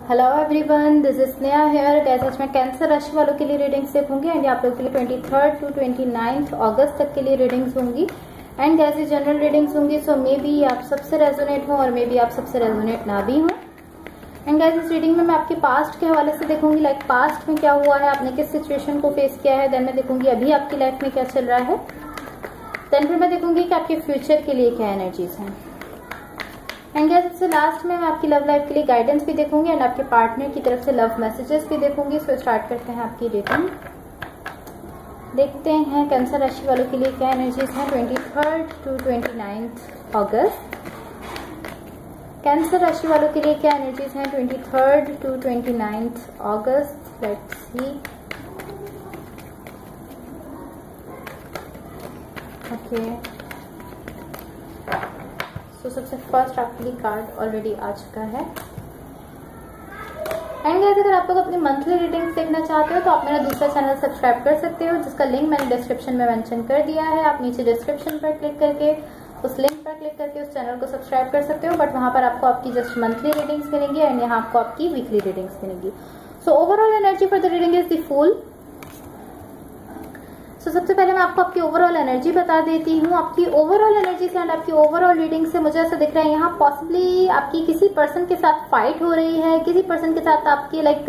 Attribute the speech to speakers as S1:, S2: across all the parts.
S1: Hello everyone, this is Sneha here. Guys, आज मैं cancer राशि वालों के लिए रीडिंग्स देखूंगी एंड आप लोगों के लिए 23 टू 29 अगस्त तक के लिए रीडिंग्स होंगी। एंड गाइस, ये जनरल रीडिंग्स होंगी, सो मे बी आप सबसे रेजोनेट हो और मे बी आप सबसे रेजोनेट ना भी हो। एंड गाइस, इस रीडिंग में मैं आपके पास्ट के हवाले से देखूंगी, लाइक पास्ट में क्या हुआ है, आपने किस सिचुएशन को फेस किया है। देन मैं देखूंगी अभी आपकी लाइफ में क्या चल रहा है। देन फिर मैं देखूंगी कि आपके फ्यूचर के लिए क्या एनर्जीज हैं। एंड गाइस, इससे लास्ट में मैं आपकी लव लाइफ के लिए गाइडेंस भी देखूंगी एंड आपके पार्टनर की तरफ से लव मैसेजेस भी देखूंगी। सो स्टार्ट करते हैं आपकी रीडिंग। देखते हैं कैंसर राशि वालों के लिए क्या एनर्जीज हैं 23 टू 29 अगस्त। कैंसर राशि वालों के लिए क्या एनर्जीज हैं 23 टू 29 अगस्त। Let's see. ओके, तो सबसे फर्स्ट आपके लिए कार्ड ऑलरेडी आ चुका है। एंड गाइस, अगर आप लोग अपनी मंथली रीडिंग्स देखना चाहते हो तो आप मेरा दूसरा चैनल सब्सक्राइब कर सकते हो, जिसका लिंक मैंने डिस्क्रिप्शन में मेंशन कर दिया है। आप नीचे डिस्क्रिप्शन पर क्लिक करके उस लिंक पर क्लिक करके उस चैनल को सब्सक्राइब कर सकते हो। बट वहां पर आपको आपकी जस्ट मंथली रीडिंग्स मिलेंगी एंड यहाँ आपको आपकी वीकली रीडिंग्स मिलेंगी। So overall energy for the reading is the fool. तो सबसे पहले मैं आपको आपकी ओवरऑल एनर्जी बता देती हूँ। आपकी ओवरऑल एनर्जी से एंड आपकी ओवरऑल रीडिंग से मुझे ऐसा दिख रहा है यहाँ पॉसिबली आपकी किसी पर्सन के साथ फाइट हो रही है, किसी पर्सन के साथ आपकी लाइक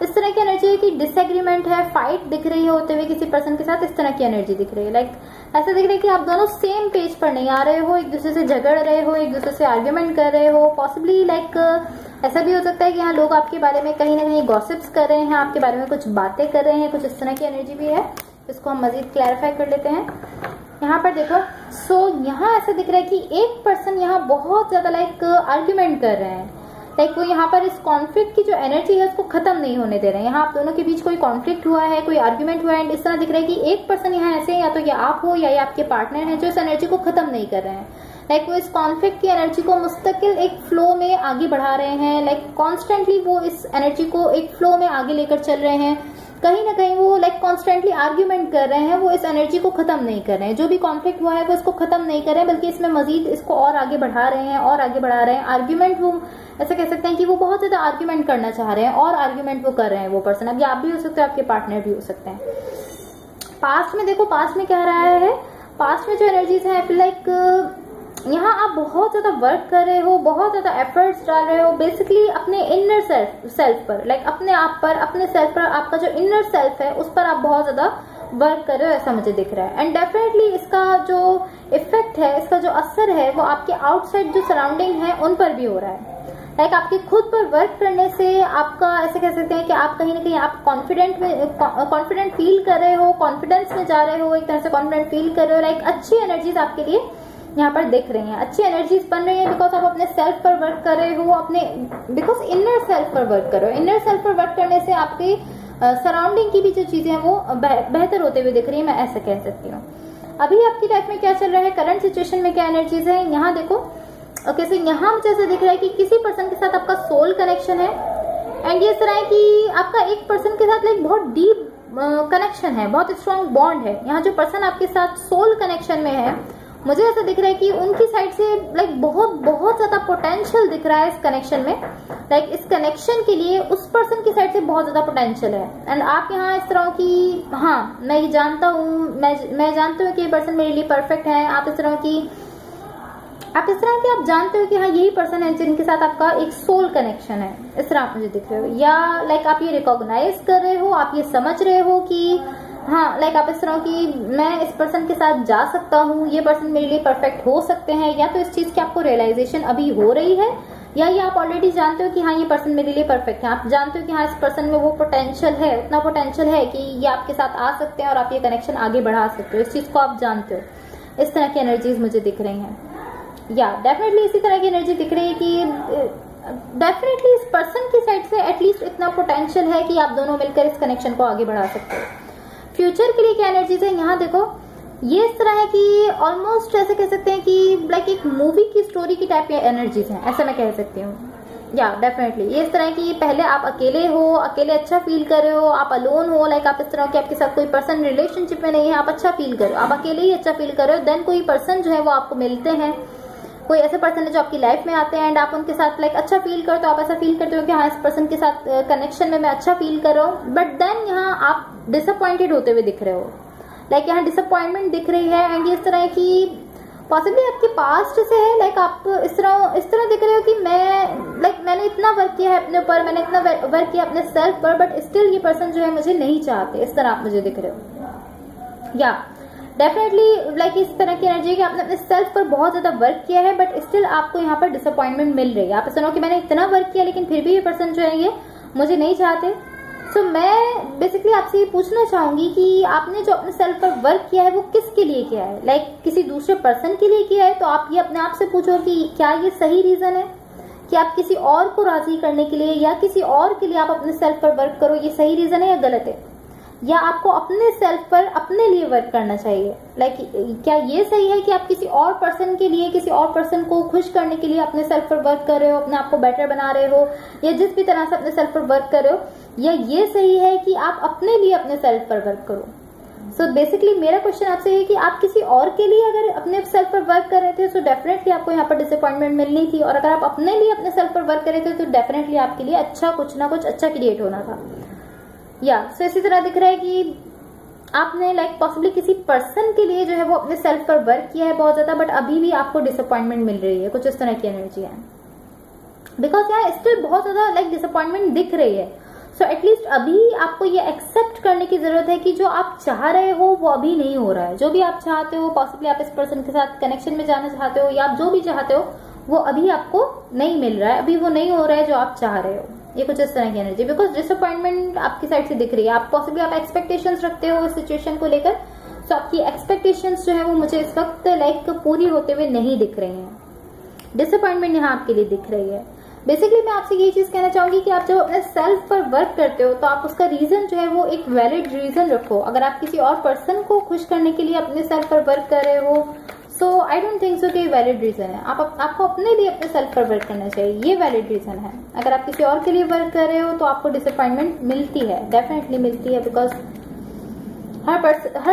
S1: इस तरह की एनर्जी है कि डिसएग्रीमेंट है, फाइट दिख रही है होते हुए किसी पर्सन के साथ, इस तरह की एनर्जी दिख रही है। लाइक ऐसा दिख रहा है कि आप दोनों सेम पेज पर नहीं आ रहे हो, एक दूसरे से झगड़ रहे हो, एक दूसरे से आर्ग्यूमेंट कर रहे हो। पॉसिबली लाइक ऐसा भी हो सकता है कि यहाँ लोग आपके बारे में कहीं ना कहीं गॉसिप्स कर रहे हैं, आपके बारे में कुछ बातें कर रहे हैं, कुछ इस तरह की एनर्जी भी है। इसको हम मजीद क्लैरिफाई कर लेते हैं। यहाँ पर देखो, यहाँ ऐसा दिख रहा है कि एक पर्सन यहाँ बहुत ज्यादा लाइक आर्ग्यूमेंट कर रहे हैं, लाइक वो यहाँ पर इस कॉन्फ्लिक्ट की जो एनर्जी है उसको खत्म नहीं होने दे रहे हैं। यहाँ आप दोनों के बीच कोई कॉन्फ्लिक्ट हुआ है, कोई आर्ग्यूमेंट हुआ है एंड इस तरह दिख रहा है कि एक पर्सन यहाँ ऐसे है, या तो ये आप हो या ये आपके पार्टनर है, जो इस एनर्जी को खत्म नहीं कर रहे हैं। लाइक वो इस कॉन्फ्लिक्ट की एनर्जी को मुस्तकिल एक फ्लो में आगे बढ़ा रहे हैं, लाइक कॉन्स्टेंटली वो इस एनर्जी को एक फ्लो में आगे लेकर चल रहे हैं। कहीं ना कहीं वो लाइक कॉन्स्टेंटली आर्ग्यूमेंट कर रहे हैं, वो इस एनर्जी को खत्म नहीं कर रहे हैं। जो भी कॉन्फ्लिक्ट हुआ है वो इसको खत्म नहीं कर रहे हैं, बल्कि इसमें मजीद इसको और आगे बढ़ा रहे हैं और आगे बढ़ा रहे हैं। आर्ग्यूमेंट वो ऐसा कह सकते हैं कि वो बहुत ज्यादा आर्ग्यूमेंट करना चाह रहे हैं और आर्ग्यूमेंट वो कर रहे हैं वो पर्सन। अब ये आप भी हो सकते हो, आपके पार्टनर भी हो सकते हैं। पास्ट में देखो, पास्ट में क्या रहा है, पास्ट में जो एनर्जीज है लाइक यहाँ आप बहुत ज्यादा वर्क कर रहे हो, बहुत ज्यादा एफर्ट्स डाल रहे हो बेसिकली अपने इनर सेल्फ पर, लाइक अपने आप पर, अपने सेल्फ पर, आपका जो इनर सेल्फ है उस पर आप बहुत ज्यादा वर्क कर रहे हो, ऐसा मुझे दिख रहा है। एंड डेफिनेटली इसका जो इफेक्ट है, इसका जो असर है वो आपके आउटसाइड जो सराउंडिंग है उन पर भी हो रहा है। लाइक आपके खुद पर वर्क करने से आपका ऐसे कह सकते हैं कि आप कहीं ना कहीं आप कॉन्फिडेंट फील कर रहे हो, कॉन्फिडेंस में जा रहे हो, एक तरह से कॉन्फिडेंट फील कर रहे हो। लाइक अच्छी एनर्जीज आपके लिए यहाँ पर दिख रही हैं, अच्छी एनर्जीज बन रही है बिकॉज आप अपने सेल्फ पर वर्क कर रहे हो, अपने बिकॉज इनर सेल्फ पर वर्क कर रहे हो। इनर सेल्फ पर वर्क करने से आपके सराउंडिंग की भी जो चीजें हैं वो बेहतर होते हुए दिख रही है, मैं ऐसा कह सकती हूँ। अभी आपकी लाइफ में क्या चल रहा है, करंट सिचुएशन में क्या एनर्जीज है, यहाँ देखो। ओके, सो यहाँ मुझे ऐसा दिख रहा है कि किसी पर्सन के साथ आपका सोल कनेक्शन है एंड ये तरह है कि आपका एक पर्सन के साथ लाइक बहुत डीप कनेक्शन है, बहुत स्ट्रॉन्ग बॉन्ड है। यहाँ जो पर्सन आपके साथ सोल कनेक्शन में है, मुझे ऐसा दिख रहा है कि उनकी साइड से लाइक बहुत ज्यादा पोटेंशियल दिख रहा है इस कनेक्शन में। लाइक इस कनेक्शन के लिए उस पर्सन की साइड से बहुत ज्यादा पोटेंशियल है एंड आप यहाँ इस तरह की, हाँ मैं ये जानता हूँ, मैं जानती हूँ कि ये पर्सन मेरे लिए परफेक्ट है। आप इस तरह की आप जानते हो कि हाँ यही पर्सन है जिनके साथ आपका एक सोल कनेक्शन है, इस तरह आप मुझे दिख रहे हो। या लाइक आप ये रिकॉग्नाइज कर रहे हो, आप ये समझ रहे हो कि हाँ लाइक आप इस तरह की मैं इस पर्सन के साथ जा सकता हूँ, ये पर्सन मेरे लिए परफेक्ट हो सकते हैं। या तो इस चीज की आपको रियलाइजेशन अभी हो रही है, या ये आप ऑलरेडी जानते हो कि हाँ ये पर्सन मेरे लिए परफेक्ट है। आप जानते हो कि हाँ इस पर्सन में वो पोटेंशियल है, उतना पोटेंशियल है कि ये आपके साथ आ सकते हैं और आप ये कनेक्शन आगे बढ़ा सकते हो। इस चीज को आप जानते हो। इस तरह की एनर्जीज मुझे दिख रही हैं। या डेफिनेटली इसी तरह की एनर्जी दिख रही है कि डेफिनेटली इस पर्सन की साइड से एटलीस्ट इतना पोटेंशियल है कि आप दोनों मिलकर इस कनेक्शन को आगे बढ़ा सकते हो। फ्यूचर के लिए क्या एनर्जीज है, यहाँ देखो। ये इस तरह है कि ऑलमोस्ट ऐसे कह सकते हैं कि लाइक एक मूवी की स्टोरी की टाइप की एनर्जीज हैं, ऐसा मैं कह सकती हूँ। या डेफिनेटली ये इस तरह की पहले आप अकेले हो, अकेले अच्छा फील कर रहे हो, आप अलोन हो, लाइक आप इस तरह की आपके साथ कोई पर्सन रिलेशनशिप में नहीं है, आप अच्छा फील कर रहे हो, आप अकेले ही अच्छा फील कर रहे हो। देन कोई पर्सन जो है वो आपको मिलते हैं कोई ऐसे पर्सन है जो आपकी लाइफ में आते हैं एंड आप उनके साथ लाइक अच्छा फील करते हो, आप ऐसा फील करते हो कि हाँ इस पर्सन के साथ कनेक्शन में मैं अच्छा फील कर रहा हूँ, बट देन यहाँ आप डिसअपॉइंटेड होते हुए दिख रहे हो, लाइक यहाँ डिसअपॉइंटमेंट दिख रही है एंड ये इस तरह की पॉसिबली आपके पास्ट से है, लाइक आप इस तरह दिख रहे हो कि मैंने इतना वर्क किया है अपने ऊपर, मैंने इतना वर्क किया अपने सेल्फ पर, बट स्टिल ये पर्सन जो है मुझे नहीं चाहते, इस तरह आप मुझे दिख रहे हो। या डेफिनेटली लाइक इस तरह की एनर्जी है कि आपने अपने सेल्फ पर बहुत ज्यादा वर्क किया है बट स्टिल आपको यहाँ पर डिसअपॉइंटमेंट मिल रही है। आप सुनो कि मैंने इतना वर्क किया लेकिन फिर भी ये पर्सन जो है ये मुझे नहीं चाहते। सो मैं बेसिकली आपसे ये पूछना चाहूंगी कि आपने जो अपने सेल्फ पर वर्क किया है वो किसके लिए किया है, लाइक किसी दूसरे पर्सन के लिए किया है, तो आप ये अपने आप से पूछो कि क्या ये सही रीजन है कि आप किसी और को राजी करने के लिए या किसी और के लिए आप अपने सेल्फ पर वर्क करो, ये सही रीजन है या गलत है, या आपको अपने सेल्फ पर अपने लिए वर्क करना चाहिए। लाइक क्या ये सही है कि आप किसी और पर्सन के लिए, किसी और पर्सन को खुश करने के लिए अपने सेल्फ पर वर्क कर रहे हो, अपने आप को बेटर बना रहे हो या जिस भी तरह से अपने सेल्फ पर वर्क कर रहे हो, या ये सही है कि आप अपने लिए अपने सेल्फ पर वर्क करो। सो बेसिकली मेरा क्वेश्चन आपसे है कि आप किसी और के लिए अगर अपने सेल्फ पर वर्क कर रहे थे तो डेफिनेटली आपको यहाँ पर डिसअपॉइंटमेंट मिलनी थी, और अगर आप अपने लिए अपने सेल्फ पर वर्क कर रहे थे तो डेफिनेटली आपके लिए अच्छा कुछ ना कुछ अच्छा क्रिएट होना था। या सो इसी तरह दिख रहा है कि आपने लाइक पॉसिबली किसी पर्सन के लिए जो है वो अपने सेल्फ पर वर्क किया है बहुत ज्यादा, बट अभी भी आपको डिसअपॉइंटमेंट मिल रही है, कुछ इस तरह की एनर्जी है, बिकॉज यहाँ स्टिल बहुत ज्यादा लाइक डिसअपॉइंटमेंट दिख रही है। सो एटलीस्ट अभी आपको ये एक्सेप्ट करने की जरूरत है कि जो आप चाह रहे हो वो अभी नहीं हो रहा है। जो भी आप चाहते हो, पॉसिबली आप इस पर्सन के साथ कनेक्शन में जाना चाहते हो या आप जो भी चाहते हो वो अभी आपको नहीं मिल रहा है, अभी वो नहीं हो रहा है जो आप चाह रहे हो। ये कुछ इस तरह की एनर्जी, बिकॉज डिसअपॉइंटमेंट आपकी साइड से दिख रही है। आप पॉसिबली आप एक्सपेक्टेशंस रखते हो इस सिचुएशन को लेकर, सो आपकी एक्सपेक्टेशंस जो है वो मुझे इस वक्त लाइक पूरी होते हुए नहीं दिख रही हैं। डिसअपॉइंटमेंट यहाँ आपके लिए दिख रही है। बेसिकली मैं आपसे ये चीज कहना चाहूंगी कि आप जब अपने सेल्फ पर वर्क करते हो तो आप उसका रीजन जो है वो एक वैलिड रीजन रखो। अगर आप किसी और पर्सन को खुश करने के लिए अपने सेल्फ पर वर्क कर रहे हो, सो आई डोंट थिंक सो कि वैलिड रीजन है। आपको अपने लिए अपने सेल्फ पर वर्क करना चाहिए, ये वैलिड रीजन है। अगर आप किसी और के लिए वर्क कर रहे हो तो आपको डिसअपॉइंटमेंट मिलती है, डेफिनेटली मिलती है, बिकॉज हर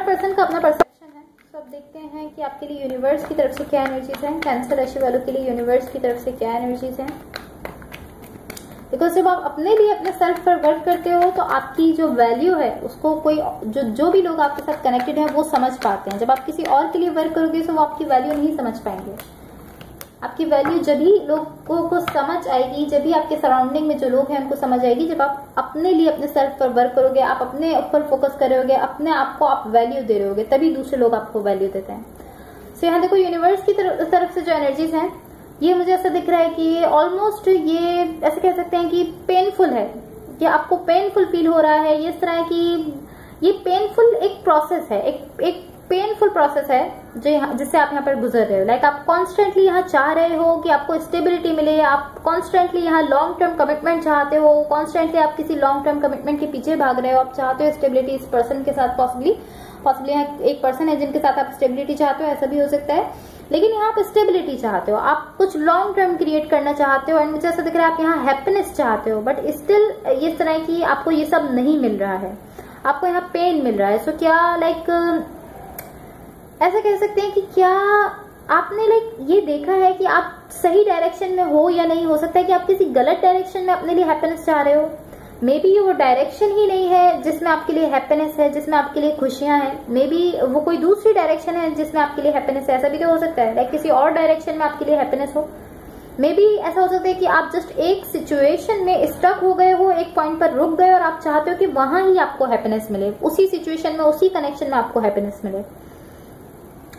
S1: पर्सन का अपना परसेप्शन है। तो अब देखते हैं कि आपके लिए यूनिवर्स की तरफ से क्या एनर्जीज हैं, कैंसर राशि वालों के लिए यूनिवर्स की तरफ से क्या एनर्जीज हैं। बिकॉज जब आप अपने लिए अपने सेल्फ पर वर्क करते हो तो आपकी जो वैल्यू है उसको कोई जो भी लोग आपके साथ कनेक्टेड है वो समझ पाते हैं। जब आप किसी और के लिए वर्क करोगे तो वो आपकी वैल्यू नहीं समझ पाएंगे। आपकी वैल्यू जब भी लोगों को समझ आएगी, जब भी आपके सराउंडिंग में जो लोग हैं उनको समझ आएगी, जब आप अपने लिए अपने सेल्फ पर वर्क करोगे, आप अपने ऊपर फोकस करोगे, अपने आप को आप वैल्यू दे रहे होगे, तभी दूसरे लोग आपको वैल्यू देते हैं। सो यहाँ देखो यूनिवर्स की तरफ से जो एनर्जीज हैं, ये मुझे ऐसा दिख रहा है कि ऑलमोस्ट ये ऐसे कह सकते हैं कि पेनफुल है, कि आपको पेनफुल फील हो रहा है। ये इस तरह की ये पेनफुल एक प्रोसेस है, एक पेनफुल प्रोसेस है जिससे आप यहाँ पर गुजर रहे हो। लाइक आप कॉन्स्टेंटली यहाँ चाह रहे हो कि आपको स्टेबिलिटी मिले, आप कॉन्स्टेंटली यहाँ लॉन्ग टर्म कमिटमेंट चाहते हो, कॉन्स्टेंटली आप किसी लॉन्ग टर्म कमिटमेंट के पीछे भाग रहे हो, आप चाहते हो स्टेबिलिटी इस पर्सन के साथ। पॉसिबली यहाँ एक पर्सन है जिनके साथ आप स्टेबिलिटी चाहते हो, ऐसा भी हो सकता है, लेकिन यहाँ आप स्टेबिलिटी चाहते हो, आप कुछ लॉन्ग टर्म क्रिएट करना चाहते हो, एंड मुझे ऐसा दिख रहा है आप यहाँ हैप्पीनेस चाहते हो, बट स्टिल इस तरह की आपको ये सब नहीं मिल रहा है, आपको यहाँ पेन मिल रहा है। सो क्या लाइक ऐसा कह सकते हैं कि क्या आपने लाइक ये देखा है कि आप सही डायरेक्शन में हो या नहीं। हो सकता है कि आप किसी गलत डायरेक्शन में अपने लिए हैप्पीनेस चाह रहे हो, मे बी वो डायरेक्शन ही नहीं है जिसमें आपके लिए हैप्पीनेस है, जिसमें आपके लिए खुशियां हैं। मे बी वो कोई दूसरी डायरेक्शन है जिसमें आपके लिए हैप्पीनेस है, ऐसा भी तो हो सकता है। लाइक किसी और डायरेक्शन में आपके लिए हैप्पीनेस हो। मे बी ऐसा हो सकता है कि आप जस्ट एक सिचुएशन में स्टक हो गए हो, एक पॉइंट पर रुक गए और आप चाहते हो कि वहां ही आपको हैप्पीनेस मिले, उसी सिचुएशन में, उसी कनेक्शन में आपको हैप्पीनेस मिले।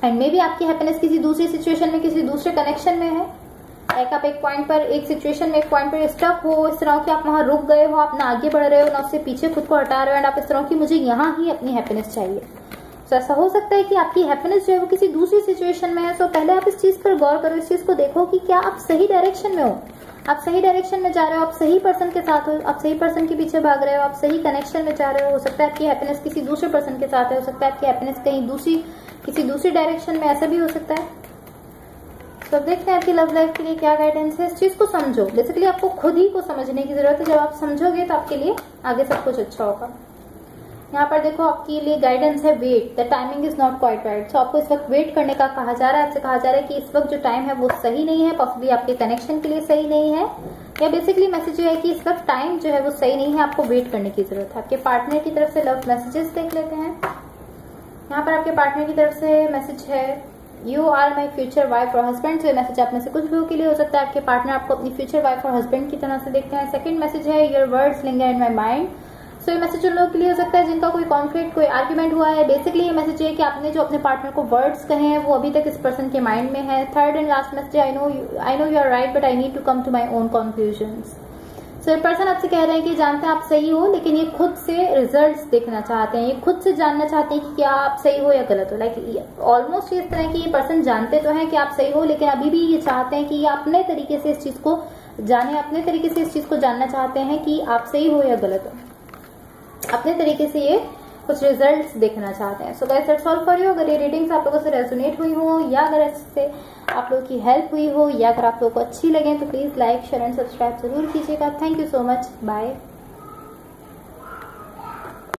S1: एंड मे बी आपकी हैप्पीनेस किसी दूसरी सिचुएशन में, किसी दूसरे कनेक्शन में है। लाइक आप एक पॉइंट पर, एक सिचुएशन में, एक पॉइंट पर स्टक हो, इस तरह की आप वहां रुक गए हो, आप ना आगे बढ़ रहे हो ना उससे पीछे खुद को हटा रहे हो, एंड आप इस तरह की मुझे यहाँ ही अपनी हैप्पीनेस चाहिए। सो ऐसा हो सकता है कि आपकी हैप्पीनेस जो है वो किसी दूसरी सिचुएशन में है। सो पहले आप इस चीज पर गौर करो, इस चीज को देखो कि क्या आप सही डायरेक्शन में हो, आप सही डायरेक्शन में जा रहे हो, आप सही पर्सन के साथ हो, आप सही पर्सन के पीछे भाग रहे हो, आप सही कनेक्शन में जा रहे हो सकता है आपकी हैप्पीनेस किसी दूसरे पर्सन के साथ है, हो सकता है आपकी हैप्पीनेस कहीं किसी दूसरी डायरेक्शन में, ऐसा भी हो सकता है। तो अब देखते हैं आपकी लव लाइफ के लिए क्या गाइडेंस है। इस चीज को समझो, बेसिकली आपको खुद ही को समझने की जरूरत है। जब आप समझोगे तो आपके लिए आगे सब कुछ अच्छा होगा। यहाँ पर देखो आपके लिए गाइडेंस है wait, the timing is not quite right. So आपको इस वक्त वेट करने का कहा जा रहा है, आपसे कहा जा रहा है कि इस वक्त जो टाइम है वो सही नहीं है, पॉसिबली आपके कनेक्शन के लिए सही नहीं है, या बेसिकली मैसेज जो है कि इस वक्त टाइम जो है वो सही नहीं है, आपको वेट करने की जरूरत है। आपके पार्टनर की तरफ से लव मैसेजेस देख लेते हैं। यहाँ पर आपके पार्टनर की तरफ से मैसेज है you are my future wife और हस्बैंड। तो ये मैसेज आप में से कुछ लोगों के लिए हो सकता है आपके पार्टनर आपको अपनी फ्यूचर वाइफ और हस्बैंड की तरह से देखते हैं। सेकंड मैसेज है your words linger in my mind. So ये मैसेज उन लोगों के लिए हो सकता है जिनका कोई कॉन्फ्लिक्ट, कोई आर्ग्यूमेंट हुआ है। बेसिकली ये मैसेज है कि आपने जो अपने पार्टनर को वर्ड्स कहे हैं वो अभी तक इस पर्सन के माइंड में है। Third and last message I know you are right but I need to come to my own conclusions. So ये पर्सन आपसे कह रहे हैं कि जानते हैं आप सही हो, लेकिन ये खुद से रिजल्ट्स देखना चाहते हैं, ये खुद से जानना चाहते हैं कि क्या आप सही हो या गलत हो। लाइक ऑलमोस्ट इस तरह की ये पर्सन जानते तो हैं कि आप सही हो, लेकिन अभी भी ये चाहते हैं कि ये अपने तरीके से इस चीज को जाने, अपने तरीके से इस चीज को जानना चाहते हैं कि आप सही हो या गलत हो। अपने तरीके से ये कुछ रिजल्ट्स देखना चाहते हैं। So guys that's all for you. अगर ये रीडिंग्स आप लोगों से रेजोनेट हुई हो, या अगर इससे आप लोगों की हेल्प हुई हो, या अगर आप लोगों को अच्छी लगे तो please like share and subscribe जरूर कीजिएगा। Thank you so much, bye.